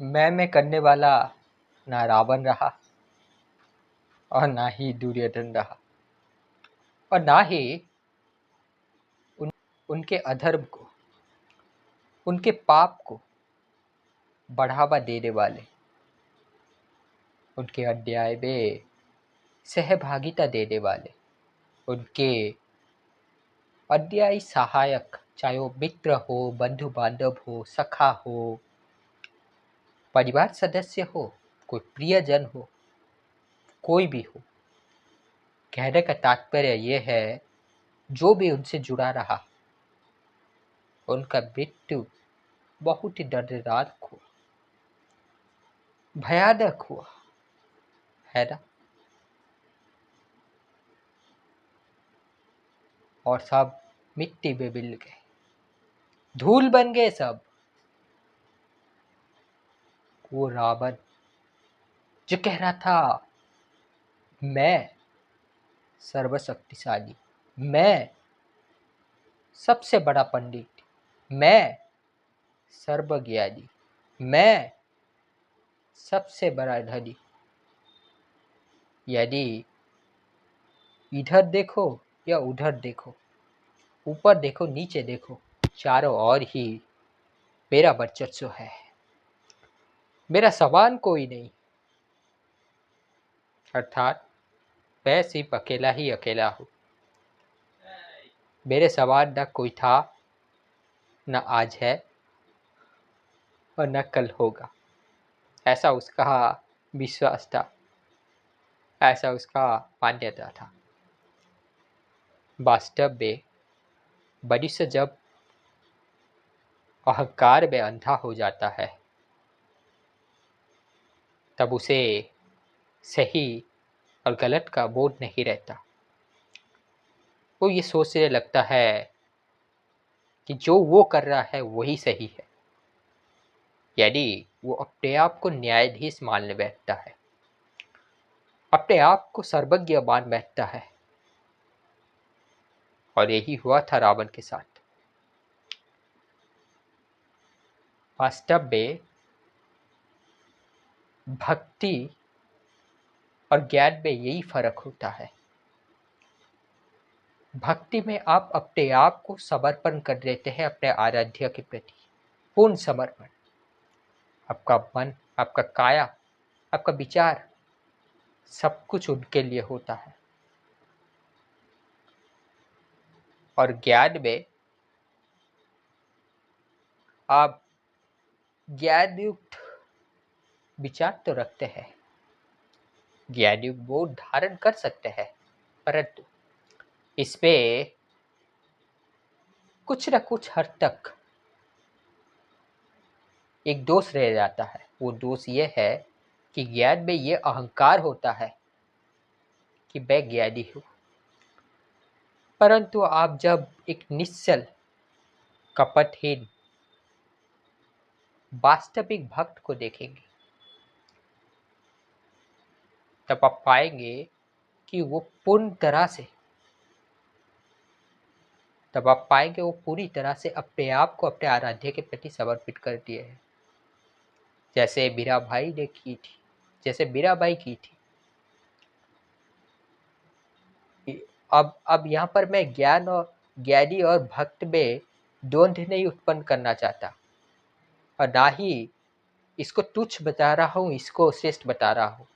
मैं करने वाला ना रावण रहा और ना ही दुर्योधन रहा और ना ही उनके अधर्म को, उनके पाप को बढ़ावा देने वाले, उनके अन्याय में सहभागिता देने वाले, उनके अन्यायी सहायक, चाहे वो मित्र हो, बंधु बांधव हो, सखा हो, परिवार सदस्य हो, कोई प्रियजन हो, कोई भी हो। कहने का तात्पर्य ये है, जो भी उनसे जुड़ा रहा उनका मृत्यु बहुत ही दर्दनाक हुआ, भयानक हुआ, है ना। और सब मिट्टी में मिल गए, धूल बन गए सब। वो रावण जो कह रहा था मैं सर्वशक्तिशाली, मैं सबसे बड़ा पंडित, मैं सर्वज्ञानी, मैं सबसे बड़ा धनी, यदि इधर देखो या उधर देखो, ऊपर देखो नीचे देखो, चारों ओर ही मेरा वर्चस्व है, मेरा समान कोई नहीं। अर्थात मैं सिर्फ अकेला ही अकेला हूँ, मेरे समान न कोई था, न आज है और न कल होगा। ऐसा उसका विश्वास था, ऐसा उसका मान्यता था। वास्तव में मनुष्य जब अहंकार में अंधा हो जाता है तब उसे सही और गलत का बोध नहीं रहता। वो ये सोचने लगता है कि जो वो कर रहा है वही सही है, यानी वो अपने आप को न्यायाधीश मान बैठता है, अपने आप को सर्वज्ञ मान बैठता है। और यही हुआ था रावण के साथ। वास्तव में भक्ति और ज्ञान में यही फर्क होता है। भक्ति में आप अपने आप को समर्पण कर देते हैं अपने आराध्य के प्रति, पूर्ण समर्पण। आपका मन, आपका काया, आपका विचार, सब कुछ उनके लिए होता है। और ज्ञान में आप ज्ञान युक्त विचार तो रखते हैं, ज्ञान युक्त बोध धारण कर सकते हैं, परंतु इसमें कुछ न कुछ हद तक एक दोष रह जाता है। वो दोष ये है कि ज्ञान में ये अहंकार होता है कि मैं ज्ञानी हूँ, परंतु आप जब एक निश्चल, कपटहीन, वास्तविक भक्त को देखेंगे तब आप पाएंगे कि वो पूरी तरह से अपने आप को अपने आराध्य के प्रति समर्पित कर दिए हैं, जैसे मीराबाई ने की थी, जैसे मीराबाई की थी। अब यहाँ पर मैं ज्ञान और ज्ञानी और भक्त में द्वंद्व नहीं उत्पन्न करना चाहता और ना ही इसको तुच्छ बता रहा हूँ, इसको श्रेष्ठ बता रहा हूँ।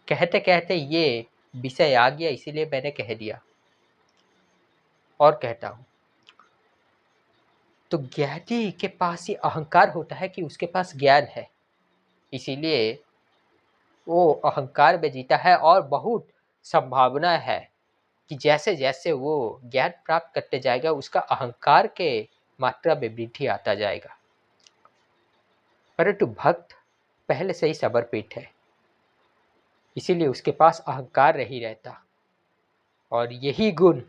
कहते कहते ये विषय आ गया, इसीलिए मैंने कह दिया और कहता हूँ। तो ज्ञानी के पास ये अहंकार होता है कि उसके पास ज्ञान है, इसीलिए वो अहंकार में जीता है और बहुत संभावना है कि जैसे जैसे वो ज्ञान प्राप्त करते जाएगा उसका अहंकार के मात्रा में वृद्धि आता जाएगा। परंतु भक्त पहले से ही समर्पित है, इसीलिए उसके पास अहंकार नहीं रहता। और यही गुण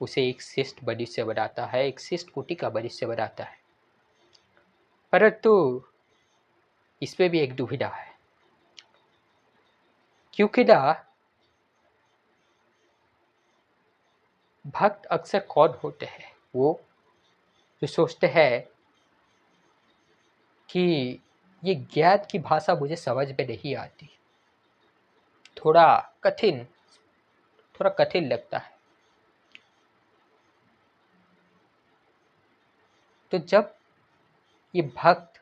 उसे एक श्रेष्ठ मनुष्य बनाता है, एक श्रेष्ठ कोटि का मनुष्य बनाता है। परंतु इसमें भी एक दुविधा है, क्योंकि ना भक्त अक्सर कौन होते हैं? वो जो सोचते हैं कि ये ज्ञान की भाषा मुझे समझ में नहीं आती, थोड़ा कठिन थोड़ा कठिन लगता है। तो जब ये भक्त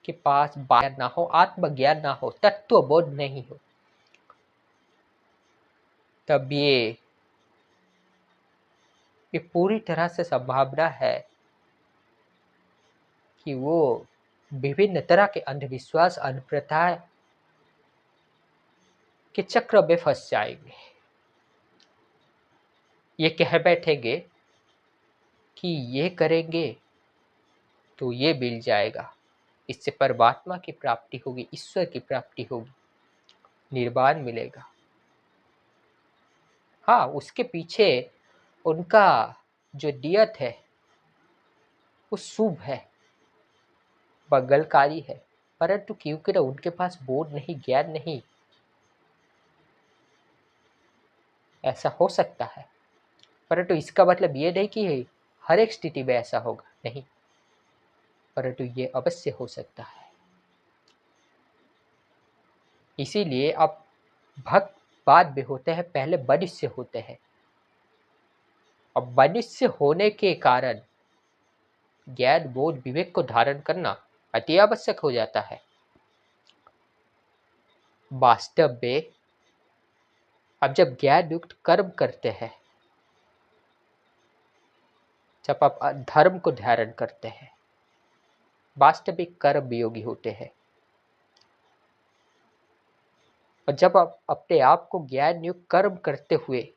के पास ज्ञान ना हो, आत्मज्ञान ना हो, तत्व बोध नहीं हो, तब ये पूरी तरह से संभावना है कि वो विभिन्न तरह के अंधविश्वास, अंधप्रथा के चक्र में फंस जाएंगे। ये कह बैठेंगे कि ये करेंगे तो ये मिल जाएगा, इससे परमात्मा की प्राप्ति होगी, ईश्वर की प्राप्ति होगी, निर्वाण मिलेगा। हाँ, उसके पीछे उनका जो नियत है वो शुभ है, मंगलकारी है, परंतु क्योंकि ना उनके पास बोध नहीं, ज्ञान नहीं, ऐसा हो सकता है। परंतु इसका मतलब ये नहीं कि हर एक स्थिति में ऐसा होगा, नहीं, परंतु ये अवश्य हो सकता है। इसीलिए अब भक्त बाद में होते हैं, पहले मनुष्य होते हैं। अब मनुष्य होने के कारण ज्ञान, बोध, विवेक को धारण करना अति आवश्यक हो जाता है। वास्तव में अब जब ज्ञान युक्त कर्म करते हैं, जब आप धर्म को धारण करते हैं, वास्तविक कर्म योगी होते हैं, और जब आप अपने आप को ज्ञान युक्त कर्म करते हुए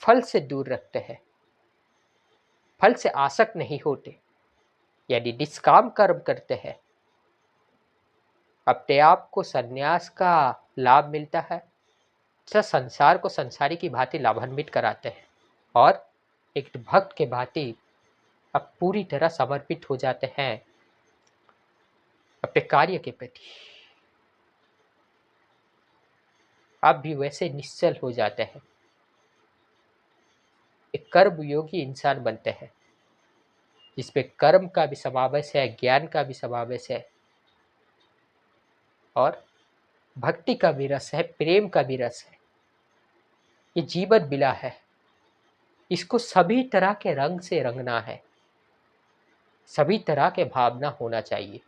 फल से दूर रखते हैं, फल से आसक्त नहीं होते, यानी निष्काम कर्म करते हैं, अपने आप को संन्यास का लाभ मिलता है, तथा संसार को संसारी की भांति लाभान्वित कराते हैं, और एक भक्त के भांति अब पूरी तरह समर्पित हो जाते हैं अपने कार्य के प्रति। आप भी वैसे निश्चल हो जाते हैं, एक कर्म योगी इंसान बनते हैं, जिसमें कर्म का भी समावेश है, ज्ञान का भी समावेश है, और भक्ति का भी रस है, प्रेम का भी रस है। ये जीवन मिला है, इसको सभी तरह के रंग से रंगना है, सभी तरह के भावना होना चाहिए।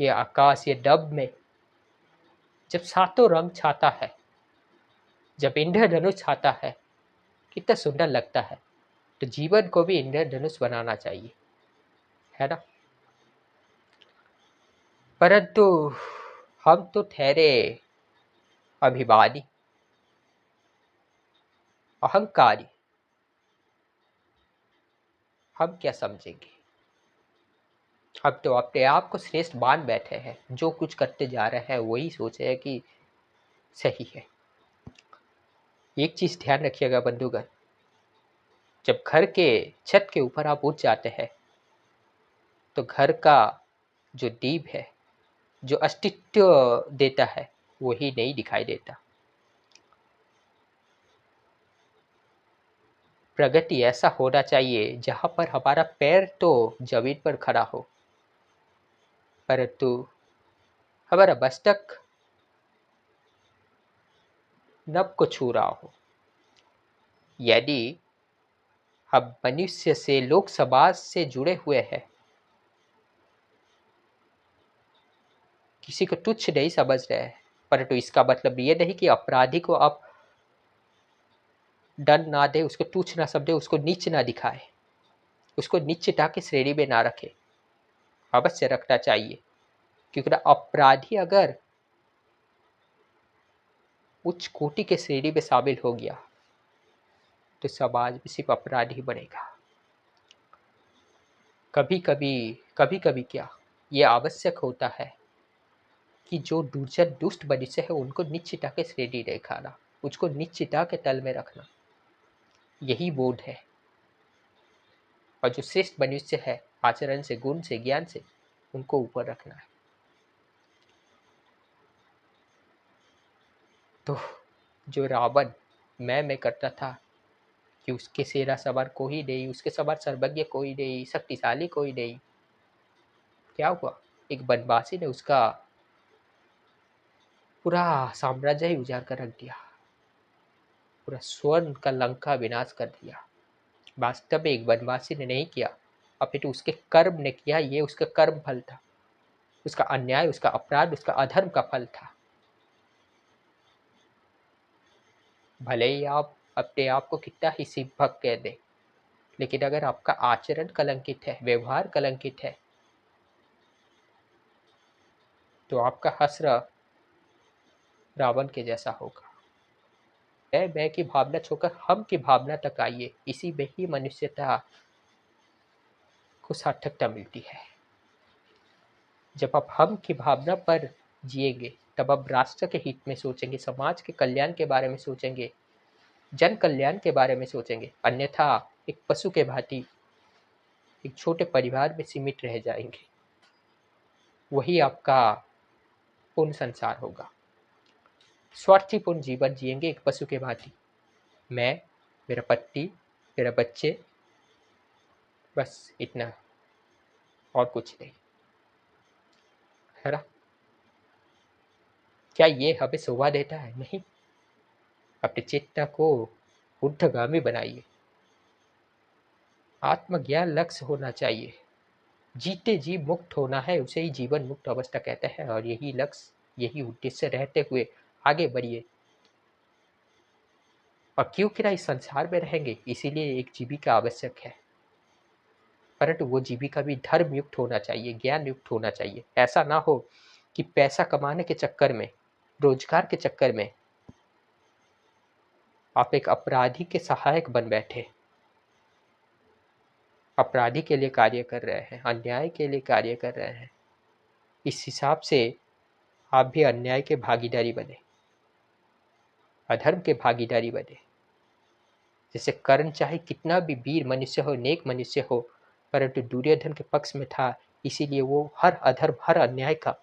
ये आकाश, ये डब में जब सातों रंग छाता है, जब इंद्रधनुष छाता है, कितना सुंदर लगता है। तो जीवन को भी इंद्रधनुष बनाना चाहिए, है ना। परंतु हम तो ठहरे अभिमानी, अहंकारी। हम क्या समझेंगे, हम तो अपने आप को श्रेष्ठ मान बैठे हैं, जो कुछ करते जा रहे हैं वही सोचे हैं कि सही है। एक चीज ध्यान रखिएगा बंधुगण, जब घर के छत के ऊपर आप उठ जाते हैं, तो घर का जो दीप है, जो अस्तित्व देता है, वही नहीं दिखाई देता। प्रगति ऐसा होना चाहिए जहां पर हमारा पैर तो जमीन पर खड़ा हो, परंतु हमारा मस्तक नभ को छू रहा हो। यदि हम मनुष्य से, लोक समाज से जुड़े हुए हैं, किसी को तुच्छ नहीं समझ रहे हैं, परंतु इसका मतलब ये नहीं कि अपराधी को आप दंड ना दे, उसको तुच्छ ना समझे, उसको नीच ना दिखाए, उसको नीचता की श्रेणी में ना रखे। अवश्य रखना चाहिए, क्योंकि अपराधी अगर उच्च कोटि के श्रेणी में शामिल हो गया तो समाज में सिर्फ अपराधी बनेगा। कभी कभी क्या ये आवश्यक होता है कि जो दुर्जन दुष्ट मनुष्य है उनको निश्चिता के श्रेणी दिखाना, उसको निश्चिता के तल में रखना, यही बोध है। और जो श्रेष्ठ मनुष्य है, आचरण से, गुण से, ज्ञान से, उनको ऊपर रखना है। तो जो रावण मैं करता था, कि उसके सेरा सवार कोई नहीं, उसके सवार सर्वज्ञ कोई नहीं, शक्तिशाली कोई नहीं। क्या हुआ, एक बनवासी ने उसका पूरा साम्राज्य ही उजाड़ कर रख दिया, पूरा स्वर्ण का लंका विनाश कर दिया। वास्तव में एक बनवासी ने नहीं किया, अपितु उसके कर्म ने किया। ये उसका कर्म फल था, उसका अन्याय, उसका अपराध, उसका अधर्म का फल था। भले ही आप अपने आप को कितना ही शिव भक्त कह दें, लेकिन अगर आपका आचरण कलंकित है, व्यवहार कलंकित है, तो आपका हश्र रावण के जैसा होगा। मैं की भावना छोड़कर हम की भावना तक आइए, इसी में ही मनुष्यता को सार्थकता मिलती है। जब आप हम की भावना पर जिएंगे, तब आप राष्ट्र के हित में सोचेंगे, समाज के कल्याण के बारे में सोचेंगे, जन कल्याण के बारे में सोचेंगे। अन्यथा एक पशु के भांति एक छोटे परिवार में सीमित रह जाएंगे। वही आपका पूर्ण संसार होगा। स्वार्थीपूर्ण जीवन जिएंगे एक पशु के भांति। मैं, मेरा पति, मेरा बच्चे, बस इतना, और कुछ नहीं, है ना? क्या ये हमें शोभा देता है? नहीं। अपनी चेतना को ऊर्ध्वगामी बनाइए। आत्मज्ञान लक्ष्य होना चाहिए। जीते जी मुक्त होना है, उसे ही जीवन मुक्त अवस्था कहते हैं। और यही लक्ष्य, यही उद्देश्य रहते हुए आगे बढ़िए। और क्योंकि ना इस संसार में रहेंगे, इसीलिए एक जीविका आवश्यक है, परंतु वो जीविका भी धर्म युक्त होना चाहिए, ज्ञान युक्त होना चाहिए। ऐसा ना हो कि पैसा कमाने के चक्कर में, रोजगार के चक्कर में आप एक अपराधी के सहायक बन बैठे, अपराधी के लिए कार्य कर रहे हैं, अन्याय के लिए कार्य कर रहे हैं। इस हिसाब से आप भी अन्याय के भागीदारी बने, अधर्म के भागीदारी बने। जैसे कर्ण चाहे कितना भी वीर मनुष्य हो, नेक मनुष्य हो, परंतु दुर्योधन के पक्ष में था, इसीलिए वो हर अधर्म, हर अन्याय का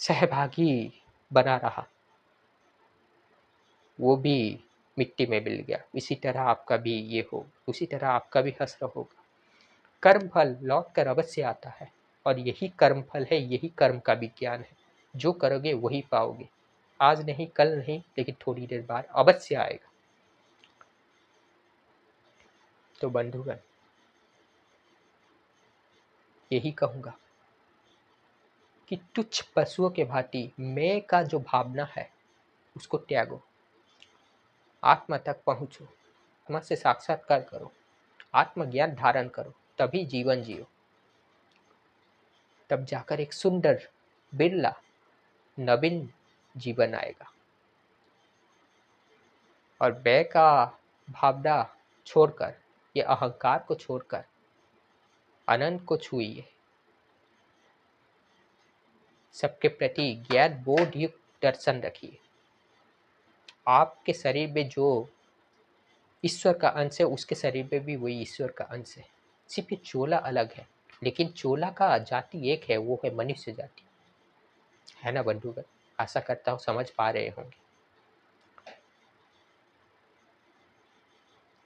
सहभागी बना रहा, वो भी मिट्टी में मिल गया। इसी तरह आपका भी ये हो, उसी तरह आपका भी हश्र होगा। कर्म फल लौट कर अवश्य आता है, और यही कर्म फल है, यही कर्म का विज्ञान है। जो करोगे वही पाओगे। आज नहीं, कल नहीं, लेकिन थोड़ी देर बाद अवश्य आएगा। तो बंधुगण, यही कहूंगा कि तुच्छ पशुओं के भांति मैं का जो भावना है उसको त्यागो, आत्मा तक पहुंचो, आत्मा से साक्षात्कार करो, आत्मज्ञान धारण करो, तभी जीवन जियो। तब जाकर एक सुंदर, बिरला, नवीन जीवन आएगा। और मैं का भावना छोड़कर, ये अहंकार को छोड़कर अनंत को छूइए। सबके प्रति ज्ञान बोध युक्त दर्शन रखिए। आपके शरीर में जो ईश्वर का अंश है, उसके शरीर में भी वही ईश्वर का अंश है। सिर्फ ये चोला अलग है, लेकिन चोला का जाति एक है, वो है मनुष्य जाति। है ना बंधुगण? आशा करता हूँ समझ पा रहे होंगे।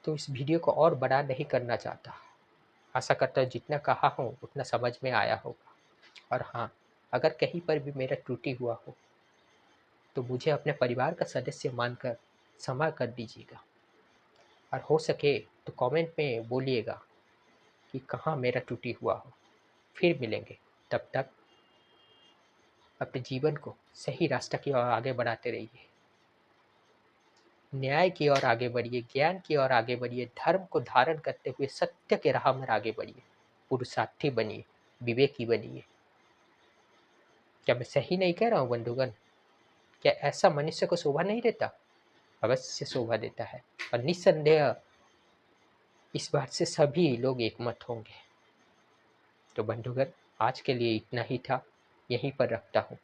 तो इस वीडियो को और बड़ा नहीं करना चाहता। आशा करता हूँ जितना कहा हूँ उतना समझ में आया होगा। और हाँ, अगर कहीं पर भी मेरा त्रुटि हुआ हो तो मुझे अपने परिवार का सदस्य मानकर क्षमा कर दीजिएगा। और हो सके तो कमेंट में बोलिएगा कि कहाँ मेरा त्रुटि हुआ हो। फिर मिलेंगे, तब तक अपने जीवन को सही रास्ता की ओर आगे बढ़ाते रहिए, न्याय की ओर आगे बढ़िए, ज्ञान की ओर आगे बढ़िए, धर्म को धारण करते हुए सत्य के राह में आगे बढ़िए, पुरुषार्थी बनिए, विवेकी बनिए। क्या मैं सही नहीं कह रहा हूँ बंधुगण? क्या ऐसा मनुष्य को शोभा नहीं देता? अवश्य शोभा देता है, और निस्संदेह इस बात से सभी लोग एकमत होंगे। तो बंधुगण, आज के लिए इतना ही था, यहीं पर रखता हूँ।